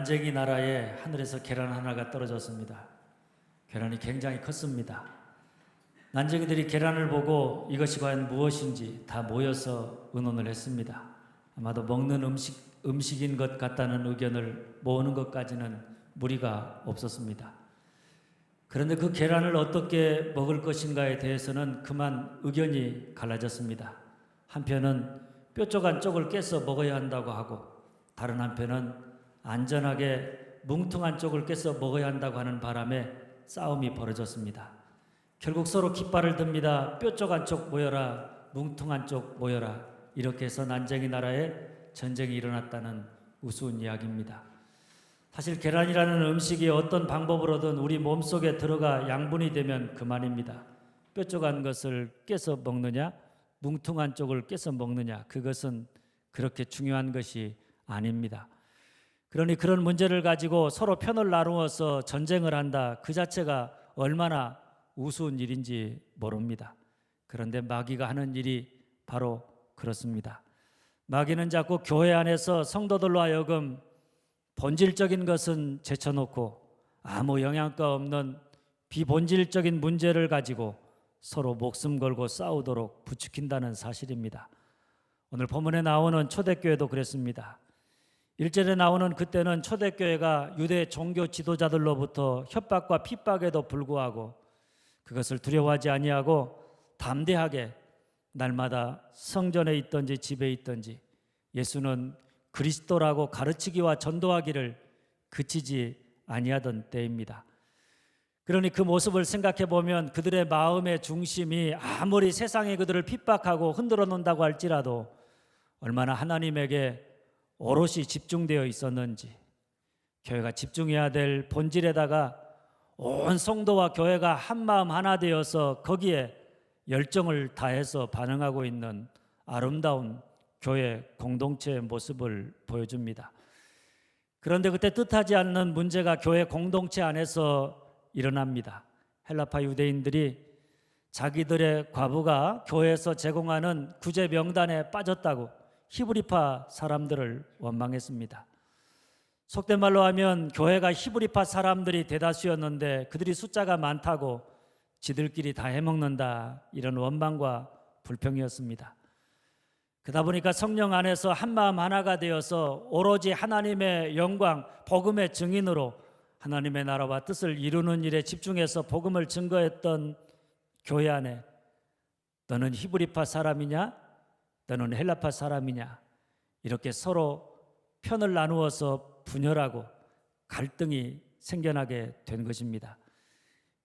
난쟁이 나라에 하늘에서 계란 하나가 떨어졌습니다. 계란이 굉장히 컸습니다. 난쟁이들이 계란을 보고 이것이 과연 무엇인지 다 모여서 의논을 했습니다. 아마도 먹는 음식인 것 같다는 의견을 모으는 것까지는 무리가 없었습니다. 그런데 그 계란을 어떻게 먹을 것인가에 대해서는 그만 의견이 갈라졌습니다. 한편은 뾰족한 쪽을 깨서 먹어야 한다고 하고, 다른 한편은 안전하게 뭉퉁한 쪽을 깨서 먹어야 한다고 하는 바람에 싸움이 벌어졌습니다. 결국 서로 깃발을 듭니다. 뾰족한 쪽 모여라, 뭉퉁한 쪽 모여라. 이렇게 해서 난쟁이 나라에 전쟁이 일어났다는 우스운 이야기입니다. 사실 계란이라는 음식이 어떤 방법으로든 우리 몸속에 들어가 양분이 되면 그만입니다. 뾰족한 것을 깨서 먹느냐, 뭉퉁한 쪽을 깨서 먹느냐, 그것은 그렇게 중요한 것이 아닙니다. 그러니 그런 문제를 가지고 서로 편을 나누어서 전쟁을 한다, 그 자체가 얼마나 우스운 일인지 모릅니다. 그런데 마귀가 하는 일이 바로 그렇습니다. 마귀는 자꾸 교회 안에서 성도들로 하여금 본질적인 것은 제쳐놓고 아무 영향가 없는 비본질적인 문제를 가지고 서로 목숨 걸고 싸우도록 부추긴다는 사실입니다. 오늘 본문에 나오는 초대교회도 그랬습니다. 1절에 나오는 그때는 초대교회가 유대 종교 지도자들로부터 협박과 핍박에도 불구하고 그것을 두려워하지 아니하고 담대하게 날마다 성전에 있든지 집에 있든지 예수는 그리스도라고 가르치기와 전도하기를 그치지 아니하던 때입니다. 그러니 그 모습을 생각해 보면 그들의 마음의 중심이 아무리 세상이 그들을 핍박하고 흔들어 놓는다고 할지라도 얼마나 하나님에게 오롯이 집중되어 있었는지, 교회가 집중해야 될 본질에다가 온 성도와 교회가 한마음 하나 되어서 거기에 열정을 다해서 반응하고 있는 아름다운 교회 공동체의 모습을 보여줍니다. 그런데 그때 뜻하지 않는 문제가 교회 공동체 안에서 일어납니다. 헬라파 유대인들이 자기들의 과부가 교회에서 제공하는 구제 명단에 빠졌다고 히브리파 사람들을 원망했습니다. 속된 말로 하면 교회가 히브리파 사람들이 대다수였는데 그들이 숫자가 많다고 지들끼리 다 해먹는다, 이런 원망과 불평이었습니다. 그러다 보니까 성령 안에서 한마음 하나가 되어서 오로지 하나님의 영광, 복음의 증인으로 하나님의 나라와 뜻을 이루는 일에 집중해서 복음을 증거했던 교회 안에 너는 히브리파 사람이냐, 너는 헬라파 사람이냐, 이렇게 서로 편을 나누어서 분열하고 갈등이 생겨나게 된 것입니다.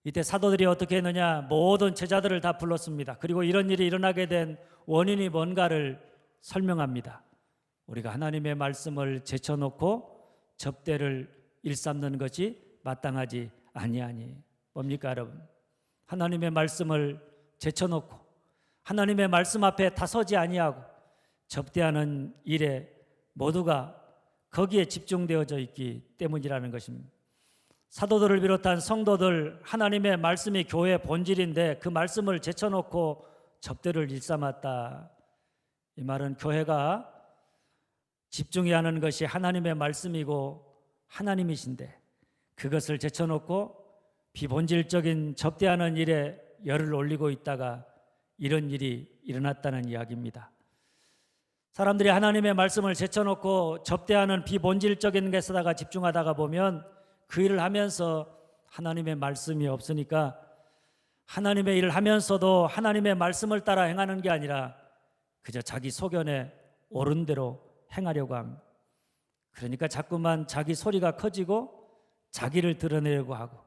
이때 사도들이 어떻게 했느냐, 모든 제자들을 다 불렀습니다. 그리고 이런 일이 일어나게 된 원인이 뭔가를 설명합니다. 우리가 하나님의 말씀을 제쳐놓고 접대를 일삼는 것이 마땅하지 아니하니. 뭡니까 여러분? 하나님의 말씀을 제쳐놓고 하나님의 말씀 앞에 다서지 아니하고 접대하는 일에 모두가 거기에 집중되어져 있기 때문이라는 것입니다. 사도들을 비롯한 성도들, 하나님의 말씀이 교회의 본질인데 그 말씀을 제쳐놓고 접대를 일삼았다. 이 말은 교회가 집중해야 하는 것이 하나님의 말씀이고 하나님이신데 그것을 제쳐놓고 비본질적인 접대하는 일에 열을 올리고 있다가 이런 일이 일어났다는 이야기입니다. 사람들이 하나님의 말씀을 제쳐놓고 접대하는 비본질적인 것에다가 집중하다가 보면 그 일을 하면서 하나님의 말씀이 없으니까 하나님의 일을 하면서도 하나님의 말씀을 따라 행하는 게 아니라 그저 자기 소견에 옳은 대로 행하려고 합니다. 그러니까 자꾸만 자기 소리가 커지고 자기를 드러내려고 하고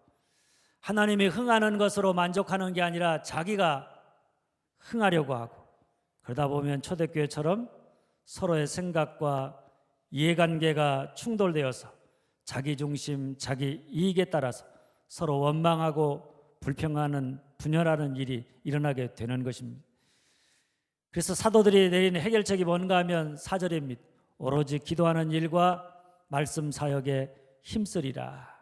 하나님이 흥하는 것으로 만족하는 게 아니라 자기가 흥하려고 하고, 그러다 보면 초대교회처럼 서로의 생각과 이해관계가 충돌되어서 자기 중심, 자기 이익에 따라서 서로 원망하고 불평하는, 분열하는 일이 일어나게 되는 것입니다. 그래서 사도들이 내린 해결책이 뭔가 하면 4절입니다. 오로지 기도하는 일과 말씀 사역에 힘쓰리라.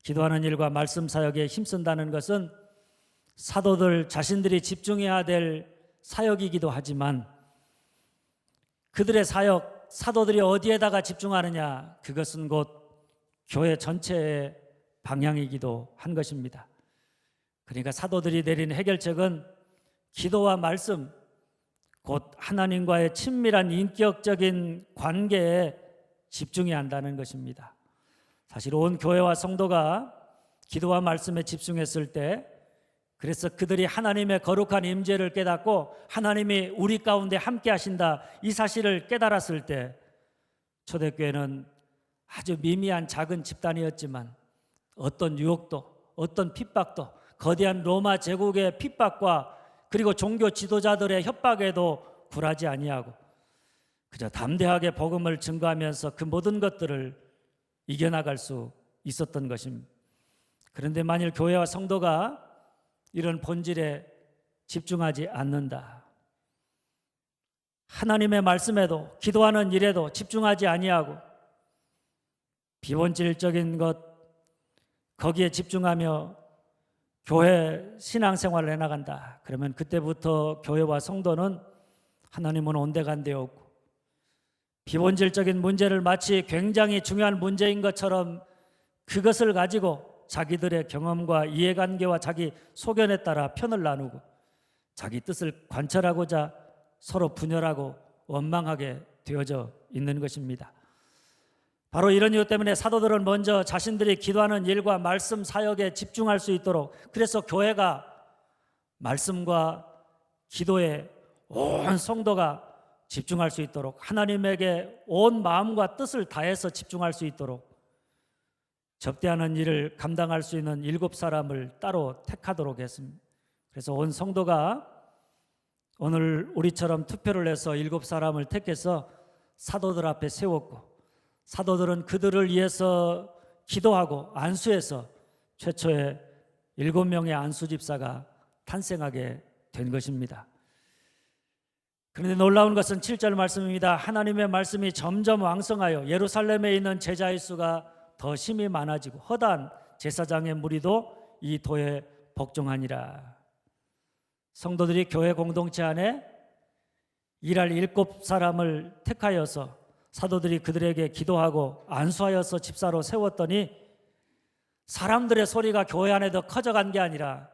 기도하는 일과 말씀 사역에 힘쓴다는 것은 사도들 자신들이 집중해야 될 사역이기도 하지만 그들의 사역, 사도들이 어디에다가 집중하느냐, 그것은 곧 교회 전체의 방향이기도 한 것입니다. 그러니까 사도들이 내린 해결책은 기도와 말씀, 곧 하나님과의 친밀한 인격적인 관계에 집중해야 한다는 것입니다. 사실 온 교회와 성도가 기도와 말씀에 집중했을 때, 그래서 그들이 하나님의 거룩한 임재를 깨닫고 하나님이 우리 가운데 함께 하신다, 이 사실을 깨달았을 때 초대교회는 아주 미미한 작은 집단이었지만 어떤 유혹도, 어떤 핍박도, 거대한 로마 제국의 핍박과 그리고 종교 지도자들의 협박에도 굴하지 아니하고 그저 담대하게 복음을 증거하면서 그 모든 것들을 이겨나갈 수 있었던 것입니다. 그런데 만일 교회와 성도가 이런 본질에 집중하지 않는다, 하나님의 말씀에도 기도하는 일에도 집중하지 아니하고 비본질적인 것, 거기에 집중하며 교회 신앙생활을 해나간다, 그러면 그때부터 교회와 성도는 하나님은 온데간데 없고 비본질적인 문제를 마치 굉장히 중요한 문제인 것처럼 그것을 가지고 자기들의 경험과 이해관계와 자기 소견에 따라 편을 나누고 자기 뜻을 관철하고자 서로 분열하고 원망하게 되어져 있는 것입니다. 바로 이런 이유 때문에 사도들은 먼저 자신들이 기도하는 일과 말씀 사역에 집중할 수 있도록, 그래서 교회가 말씀과 기도에 온 성도가 집중할 수 있도록, 하나님에게 온 마음과 뜻을 다해서 집중할 수 있도록 접대하는 일을 감당할 수 있는 7사람을 따로 택하도록 했습니다. 그래서 온 성도가 오늘 우리처럼 투표를 해서 7사람을 택해서 사도들 앞에 세웠고, 사도들은 그들을 위해서 기도하고 안수해서 최초의 7명의 안수 집사가 탄생하게 된 것입니다. 그런데 놀라운 것은 7절 말씀입니다. 하나님의 말씀이 점점 왕성하여 예루살렘에 있는 제자의 수가 더 심히 많아지고 허다한 제사장의 무리도 이 도에 복종하니라. 성도들이 교회 공동체 안에 일할 7사람을 택하여서 사도들이 그들에게 기도하고 안수하여서 집사로 세웠더니 사람들의 소리가 교회 안에 더 커져간 게 아니라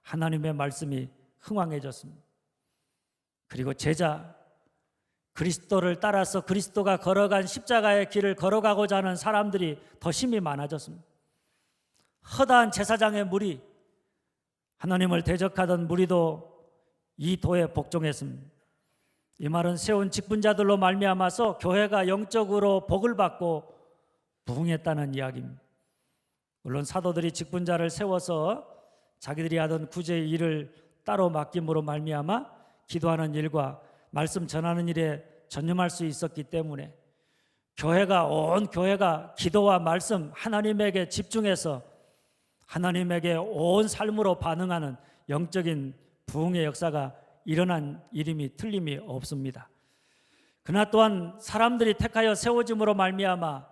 하나님의 말씀이 흥왕해졌습니다. 그리고 제자, 그리스도를 따라서 그리스도가 걸어간 십자가의 길을 걸어가고자 하는 사람들이 더 심히 많아졌습니다. 허다한 제사장의 무리, 하나님을 대적하던 무리도 이 도에 복종했습니다. 이 말은 세운 직분자들로 말미암아서 교회가 영적으로 복을 받고 부흥했다는 이야기입니다. 물론 사도들이 직분자를 세워서 자기들이 하던 구제의 일을 따로 맡김으로 말미암아 기도하는 일과 말씀 전하는 일에 전념할 수 있었기 때문에 온 교회가 기도와 말씀, 하나님에게 집중해서 하나님에게 온 삶으로 반응하는 영적인 부흥의 역사가 일어난 일임이 틀림이 없습니다. 그러나 또한 사람들이 택하여 세워짐으로 말미암아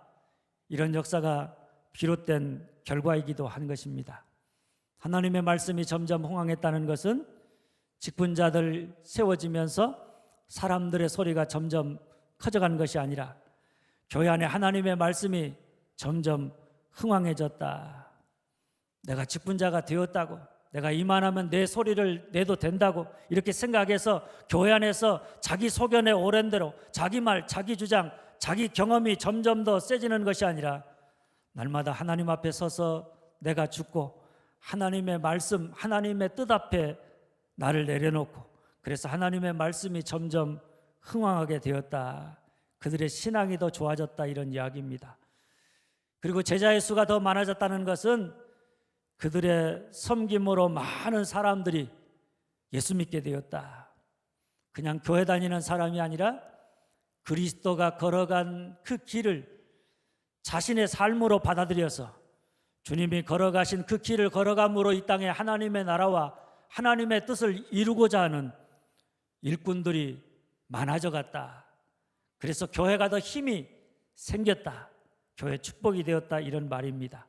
이런 역사가 비롯된 결과이기도 한 것입니다. 하나님의 말씀이 점점 흥황했다는 것은 직분자들 세워지면서 사람들의 소리가 점점 커져가는 것이 아니라 교회 안에 하나님의 말씀이 점점 흥황해졌다. 내가 직분자가 되었다고, 내가 이만하면 내 소리를 내도 된다고 이렇게 생각해서 교회 안에서 자기 소견에 오랜 대로 자기 말, 자기 주장, 자기 경험이 점점 더 세지는 것이 아니라 날마다 하나님 앞에 서서 내가 죽고 하나님의 말씀, 하나님의 뜻 앞에 나를 내려놓고, 그래서 하나님의 말씀이 점점 흥황하게 되었다. 그들의 신앙이 더 좋아졌다, 이런 이야기입니다. 그리고 제자의 수가 더 많아졌다는 것은 그들의 섬김으로 많은 사람들이 예수 믿게 되었다. 그냥 교회 다니는 사람이 아니라 그리스도가 걸어간 그 길을 자신의 삶으로 받아들여서 주님이 걸어가신 그 길을 걸어감으로 이 땅에 하나님의 나라와 하나님의 뜻을 이루고자 하는 일꾼들이 많아져 갔다. 그래서 교회가 더 힘이 생겼다. 교회 축복이 되었다, 이런 말입니다.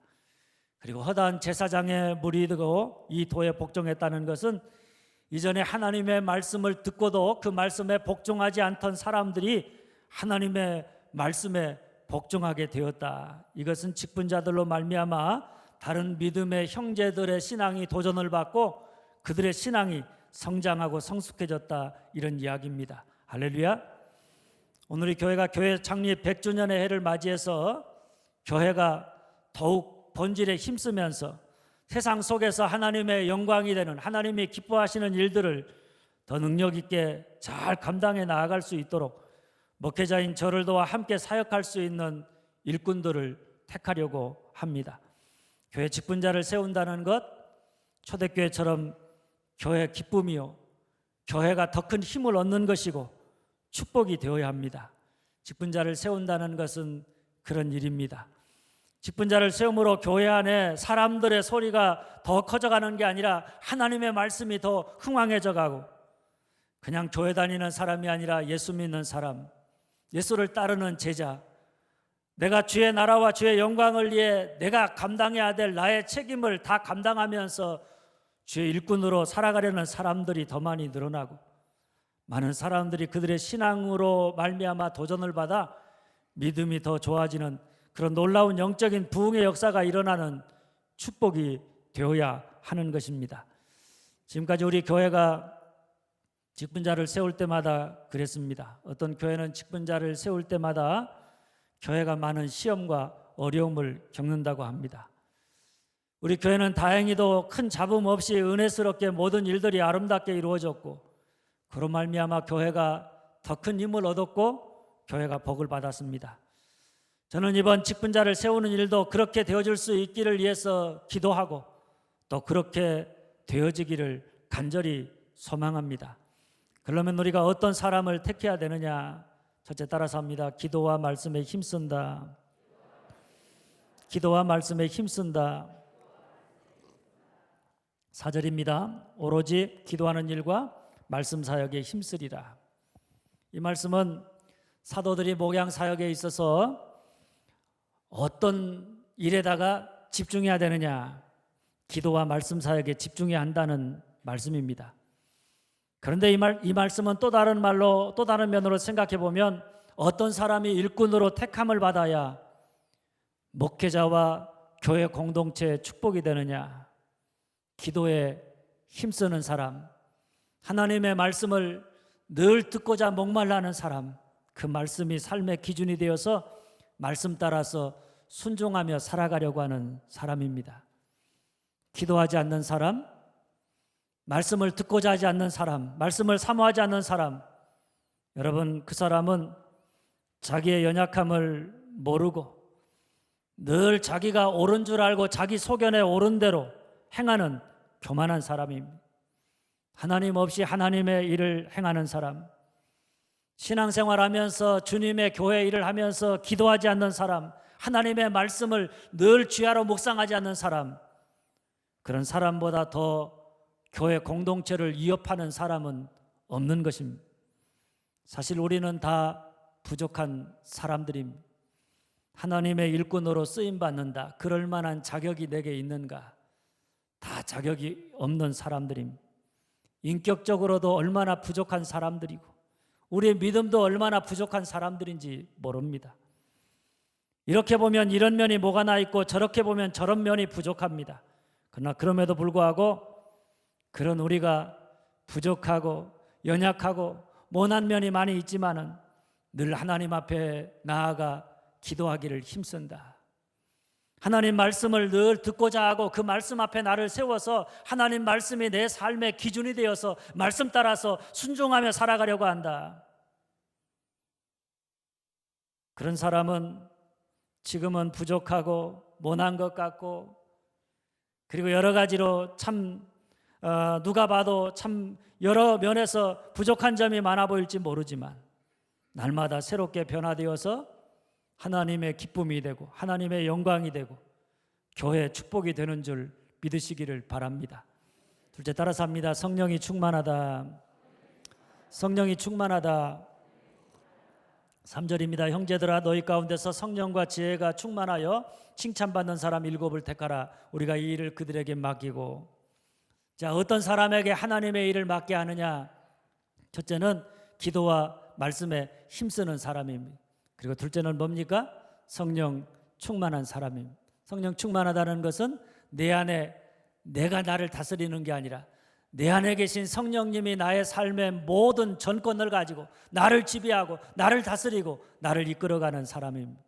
그리고 허다한 제사장의 무리도 이 도에 복종했다는 것은 이전에 하나님의 말씀을 듣고도 그 말씀에 복종하지 않던 사람들이 하나님의 말씀에 복종하게 되었다. 이것은 직분자들로 말미암아 다른 믿음의 형제들의 신앙이 도전을 받고 그들의 신앙이 성장하고 성숙해졌다, 이런 이야기입니다. 할렐루야. 오늘이 교회가 교회 창립 100주년의 해를 맞이해서 교회가 더욱 본질에 힘쓰면서 세상 속에서 하나님의 영광이 되는, 하나님이 기뻐하시는 일들을 더 능력 있게 잘 감당해 나아갈 수 있도록 목회자인 저를 도와 함께 사역할 수 있는 일꾼들을 택하려고 합니다. 교회 직분자를 세운다는 것, 초대교회처럼 교회 기쁨이요, 교회가 더 큰 힘을 얻는 것이고 축복이 되어야 합니다. 직분자를 세운다는 것은 그런 일입니다. 직분자를 세움으로 교회 안에 사람들의 소리가 더 커져가는 게 아니라 하나님의 말씀이 더 흥황해져 가고, 그냥 교회 다니는 사람이 아니라 예수 믿는 사람, 예수를 따르는 제자, 내가 주의 나라와 주의 영광을 위해 내가 감당해야 될 나의 책임을 다 감당하면서 주의 일꾼으로 살아가려는 사람들이 더 많이 늘어나고, 많은 사람들이 그들의 신앙으로 말미암아 도전을 받아 믿음이 더 좋아지는 그런 놀라운 영적인 부흥의 역사가 일어나는 축복이 되어야 하는 것입니다. 지금까지 우리 교회가 직분자를 세울 때마다 그랬습니다. 어떤 교회는 직분자를 세울 때마다 교회가 많은 시험과 어려움을 겪는다고 합니다. 우리 교회는 다행히도 큰 잡음 없이 은혜스럽게 모든 일들이 아름답게 이루어졌고, 그로 말미암아 교회가 더 큰 힘을 얻었고 교회가 복을 받았습니다. 저는 이번 직분자를 세우는 일도 그렇게 되어질 수 있기를 위해서 기도하고 또 그렇게 되어지기를 간절히 소망합니다. 그러면 우리가 어떤 사람을 택해야 되느냐? 첫째, 따라서 합니다. 기도와 말씀에 힘쓴다. 기도와 말씀에 힘쓴다. 4절입니다. 오로지 기도하는 일과 말씀 사역에 힘쓰리라. 이 말씀은 사도들이 목양 사역에 있어서 어떤 일에다가 집중해야 되느냐, 기도와 말씀 사역에 집중해야 한다는 말씀입니다. 그런데 이 말씀은 또 다른 말로, 또 다른 면으로 생각해 보면, 어떤 사람이 일꾼으로 택함을 받아야 목회자와 교회 공동체의 축복이 되느냐, 기도에 힘쓰는 사람, 하나님의 말씀을 늘 듣고자 목말라하는 사람, 그 말씀이 삶의 기준이 되어서 말씀 따라서 순종하며 살아가려고 하는 사람입니다. 기도하지 않는 사람, 말씀을 듣고자 하지 않는 사람, 말씀을 사모하지 않는 사람, 여러분, 그 사람은 자기의 연약함을 모르고 늘 자기가 옳은 줄 알고 자기 소견에 옳은 대로 행하는 교만한 사람입니다. 하나님 없이 하나님의 일을 행하는 사람, 신앙생활하면서 주님의 교회 일을 하면서 기도하지 않는 사람, 하나님의 말씀을 늘 주야로 묵상하지 않는 사람, 그런 사람보다 더 교회 공동체를 위협하는 사람은 없는 것입니다. 사실 우리는 다 부족한 사람들입니다. 하나님의 일꾼으로 쓰임받는다, 그럴 만한 자격이 내게 있는가? 다 자격이 없는 사람들입니다. 인격적으로도 얼마나 부족한 사람들이고 우리의 믿음도 얼마나 부족한 사람들인지 모릅니다. 이렇게 보면 이런 면이 뭐가 나 있고 저렇게 보면 저런 면이 부족합니다. 그러나 그럼에도 불구하고 그런 우리가 부족하고 연약하고 모난 면이 많이 있지만은 늘 하나님 앞에 나아가 기도하기를 힘쓴다. 하나님 말씀을 늘 듣고자 하고 그 말씀 앞에 나를 세워서 하나님 말씀이 내 삶의 기준이 되어서 말씀 따라서 순종하며 살아가려고 한다. 그런 사람은 지금은 부족하고 모난 것 같고, 그리고 여러 가지로 참 누가 봐도 참 여러 면에서 부족한 점이 많아 보일지 모르지만 날마다 새롭게 변화되어서 하나님의 기쁨이 되고 하나님의 영광이 되고 교회의 축복이 되는 줄 믿으시기를 바랍니다. 둘째, 따라서 합니다. 성령이 충만하다. 성령이 충만하다. 3절입니다. 형제들아, 너희 가운데서 성령과 지혜가 충만하여 칭찬받는 사람 7을 택하라. 우리가 이 일을 그들에게 맡기고. 자, 어떤 사람에게 하나님의 일을 맡게 하느냐? 첫째는 기도와 말씀에 힘쓰는 사람입니다. 그리고 둘째는 뭡니까? 성령 충만한 사람입니다. 성령 충만하다는 것은 내 안에 내가 나를 다스리는 게 아니라 내 안에 계신 성령님이 나의 삶의 모든 전권을 가지고 나를 지배하고 나를 다스리고 나를 이끌어가는 사람입니다.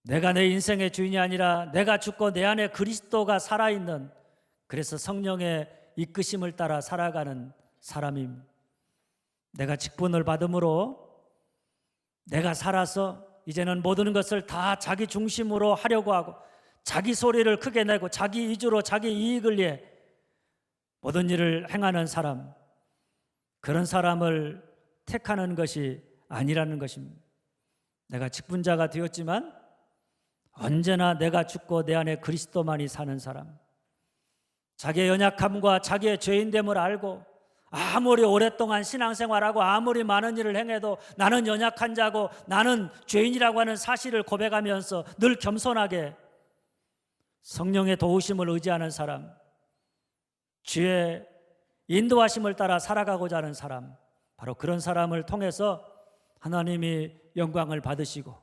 내가 내 인생의 주인이 아니라 내가 죽고 내 안에 그리스도가 살아있는, 그래서 성령의 이끄심을 따라 살아가는 사람입니다. 내가 직분을 받음으로 내가 살아서 이제는 모든 것을 다 자기 중심으로 하려고 하고 자기 소리를 크게 내고 자기 위주로 자기 이익을 위해 모든 일을 행하는 사람, 그런 사람을 택하는 것이 아니라는 것입니다. 내가 직분자가 되었지만 언제나 내가 죽고 내 안에 그리스도만이 사는 사람, 자기의 연약함과 자기의 죄인됨을 알고 아무리 오랫동안 신앙생활하고 아무리 많은 일을 행해도 나는 연약한 자고 나는 죄인이라고 하는 사실을 고백하면서 늘 겸손하게 성령의 도우심을 의지하는 사람, 주의 인도하심을 따라 살아가고자 하는 사람, 바로 그런 사람을 통해서 하나님이 영광을 받으시고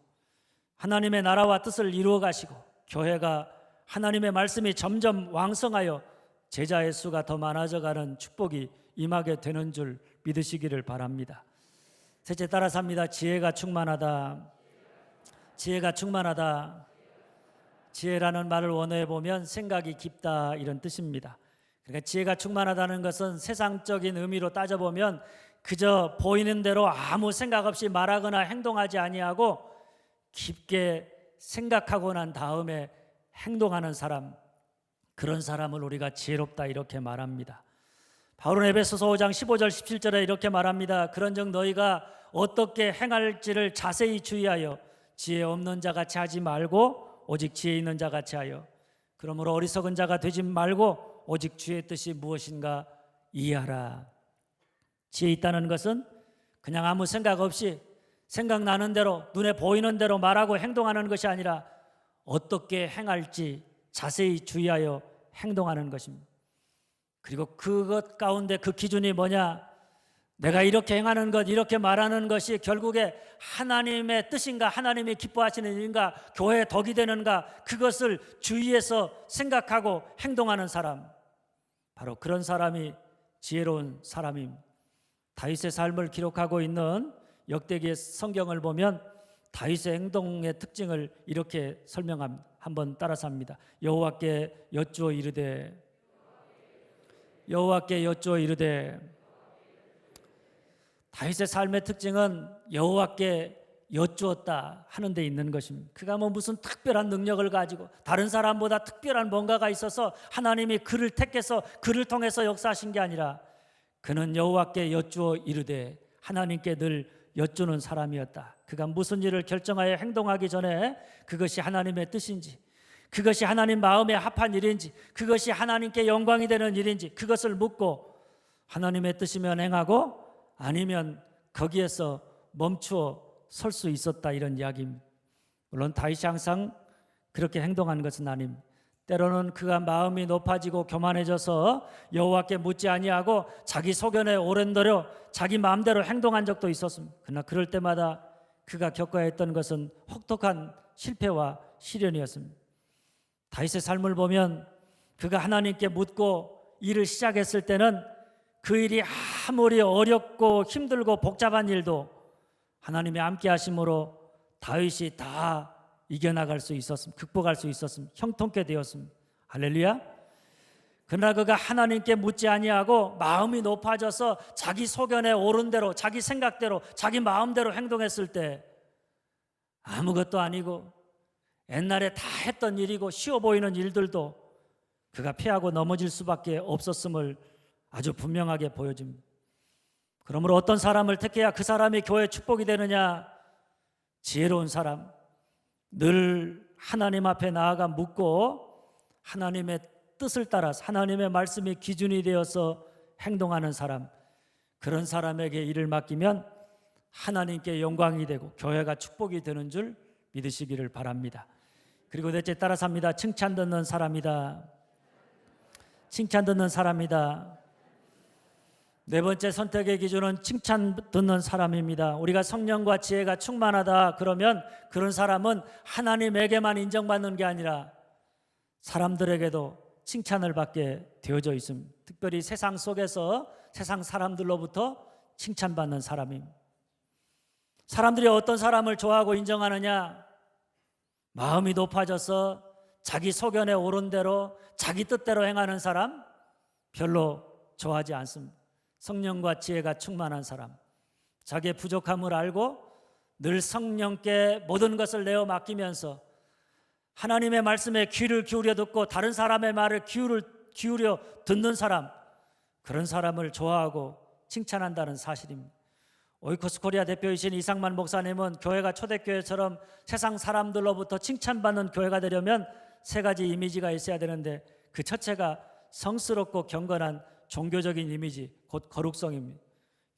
하나님의 나라와 뜻을 이루어 가시고 교회가 하나님의 말씀이 점점 왕성하여 제자의 수가 더 많아져가는 축복이 임하게 되는 줄 믿으시기를 바랍니다. 셋째, 따라서 합니다. 지혜가 충만하다. 지혜가 충만하다. 지혜라는 말을 원어에 보면 생각이 깊다, 이런 뜻입니다. 그러니까 지혜가 충만하다는 것은 세상적인 의미로 따져보면 그저 보이는 대로 아무 생각 없이 말하거나 행동하지 아니하고 깊게 생각하고 난 다음에 행동하는 사람, 그런 사람을 우리가 지혜롭다 이렇게 말합니다. 바울은 에베소서 5장 15절 17절에 이렇게 말합니다. 그런즉 너희가 어떻게 행할지를 자세히 주의하여 지혜 없는 자같이 하지 말고 오직 지혜 있는 자같이 하여, 그러므로 어리석은 자가 되지 말고 오직 주의 뜻이 무엇인가 이해하라. 지혜 있다는 것은 그냥 아무 생각 없이 생각나는 대로 눈에 보이는 대로 말하고 행동하는 것이 아니라 어떻게 행할지 자세히 주의하여 행동하는 것입니다. 그리고 그것 가운데 그 기준이 뭐냐? 내가 이렇게 행하는 것, 이렇게 말하는 것이 결국에 하나님의 뜻인가, 하나님이 기뻐하시는 일인가, 교회의 덕이 되는가, 그것을 주의해서 생각하고 행동하는 사람, 바로 그런 사람이 지혜로운 사람입니다. 다윗의 삶을 기록하고 있는 역대기의 성경을 보면 다윗의 행동의 특징을 이렇게 설명합니다. 한번 따라서 합니다. 여호와께 여쭈어 이르되, 여호와께 여쭈어 이르되. 다윗의 삶의 특징은 여호와께 여쭈었다 하는 데 있는 것입니다. 그가 뭐 무슨 특별한 능력을 가지고 다른 사람보다 특별한 뭔가가 있어서 하나님이 그를 택해서 그를 통해서 역사하신 게 아니라 그는 여호와께 여쭈어 이르되 하나님께 늘 여쭈는 사람이었다. 그가 무슨 일을 결정하여 행동하기 전에 그것이 하나님의 뜻인지, 그것이 하나님 마음에 합한 일인지, 그것이 하나님께 영광이 되는 일인지 그것을 묻고 하나님의 뜻이면 행하고 아니면 거기에서 멈추어 설 수 있었다, 이런 이야기입니다. 물론 다윗이 항상 그렇게 행동한 것은 아닙니다. 때로는 그가 마음이 높아지고 교만해져서 여호와께 묻지 아니하고 자기 소견에 오른대로 자기 마음대로 행동한 적도 있었습니다. 그러나 그럴 때마다 그가 겪어야 했던 것은 혹독한 실패와 시련이었습니다. 다윗의 삶을 보면 그가 하나님께 묻고 일을 시작했을 때는 그 일이 아무리 어렵고 힘들고 복잡한 일도 하나님의 함께 하심으로 다윗이 다 이겨나갈 수 있었습니다. 극복할 수 있었습니다. 형통케 되었습니다. 할렐루야. 그러나 그가 하나님께 묻지 아니하고 마음이 높아져서 자기 소견에 오른 대로 자기 생각대로 자기 마음대로 행동했을 때 아무것도 아니고 옛날에 다 했던 일이고 쉬워 보이는 일들도 그가 피하고 넘어질 수밖에 없었음을 아주 분명하게 보여줍니다. 그러므로 어떤 사람을 택해야 그 사람이 교회에 축복이 되느냐? 지혜로운 사람, 늘 하나님 앞에 나아가 묻고 하나님의 뜻을 따라서 하나님의 말씀이 기준이 되어서 행동하는 사람, 그런 사람에게 일을 맡기면 하나님께 영광이 되고 교회가 축복이 되는 줄 믿으시기를 바랍니다. 그리고 넷째, 따라서 합니다. 칭찬 듣는 사람이다. 칭찬 듣는 사람이다. 네 번째 선택의 기준은 칭찬 듣는 사람입니다. 우리가 성령과 지혜가 충만하다 그러면 그런 사람은 하나님에게만 인정받는 게 아니라 사람들에게도 칭찬을 받게 되어져 있습니다. 특별히 세상 속에서 세상 사람들로부터 칭찬받는 사람입니다. 사람들이 어떤 사람을 좋아하고 인정하느냐? 마음이 높아져서 자기 소견에 옳은 대로 자기 뜻대로 행하는 사람 별로 좋아하지 않습니다. 성령과 지혜가 충만한 사람, 자기의 부족함을 알고 늘 성령께 모든 것을 내어 맡기면서 하나님의 말씀에 귀를 기울여 듣고 다른 사람의 말을 기울여 듣는 사람, 그런 사람을 좋아하고 칭찬한다는 사실입니다. 오이코스 코리아 대표이신 이상만 목사님은 교회가 초대교회처럼 세상 사람들로부터 칭찬받는 교회가 되려면 세 가지 이미지가 있어야 되는데 그 첫째가 성스럽고 경건한 종교적인 이미지, 곧 거룩성입니다.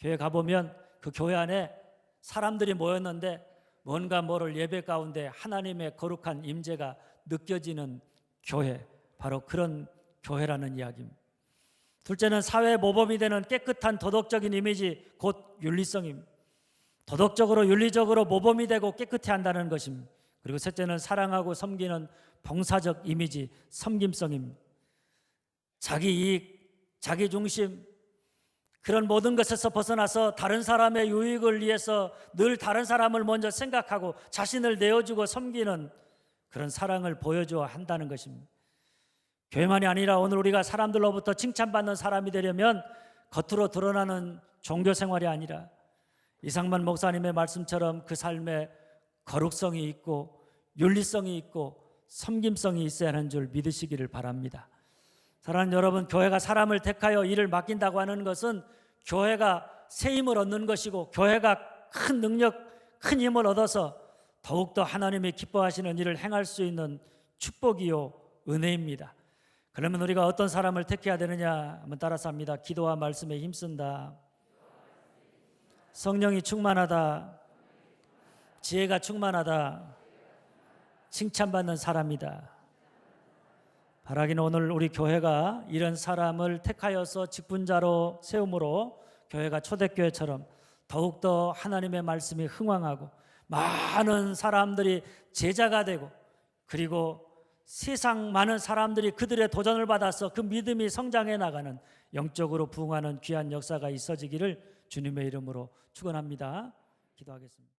교회 가보면 그 교회 안에 사람들이 모였는데 뭔가 모를 예배 가운데 하나님의 거룩한 임재가 느껴지는 교회, 바로 그런 교회라는 이야기입니다. 둘째는 사회 모범이 되는 깨끗한 도덕적인 이미지, 곧 윤리성입니다. 도덕적으로 윤리적으로 모범이 되고 깨끗해 한다는 것입니다. 그리고 셋째는 사랑하고 섬기는 봉사적 이미지, 섬김성입니다. 자기 이익, 자기 중심, 그런 모든 것에서 벗어나서 다른 사람의 유익을 위해서 늘 다른 사람을 먼저 생각하고 자신을 내어주고 섬기는 그런 사랑을 보여줘야 한다는 것입니다. 교회만이 아니라 오늘 우리가 사람들로부터 칭찬받는 사람이 되려면 겉으로 드러나는 종교 생활이 아니라 이상만 목사님의 말씀처럼 그 삶에 거룩성이 있고 윤리성이 있고 섬김성이 있어야 하는 줄 믿으시기를 바랍니다. 사랑하는 여러분, 교회가 사람을 택하여 일을 맡긴다고 하는 것은 교회가 새 힘을 얻는 것이고 교회가 큰 능력, 큰 힘을 얻어서 더욱더 하나님이 기뻐하시는 일을 행할 수 있는 축복이요 은혜입니다. 그러면 우리가 어떤 사람을 택해야 되느냐 한번 따라서 합니다. 기도와 말씀에 힘쓴다, 성령이 충만하다, 지혜가 충만하다, 칭찬받는 사람이다. 바라기는 오늘 우리 교회가 이런 사람을 택하여서 직분자로 세움으로 교회가 초대교회처럼 더욱더 하나님의 말씀이 흥왕하고 많은 사람들이 제자가 되고 그리고 세상 많은 사람들이 그들의 도전을 받아서 그 믿음이 성장해 나가는 영적으로 부흥하는 귀한 역사가 있어지기를 주님의 이름으로 축원합니다. 기도하겠습니다.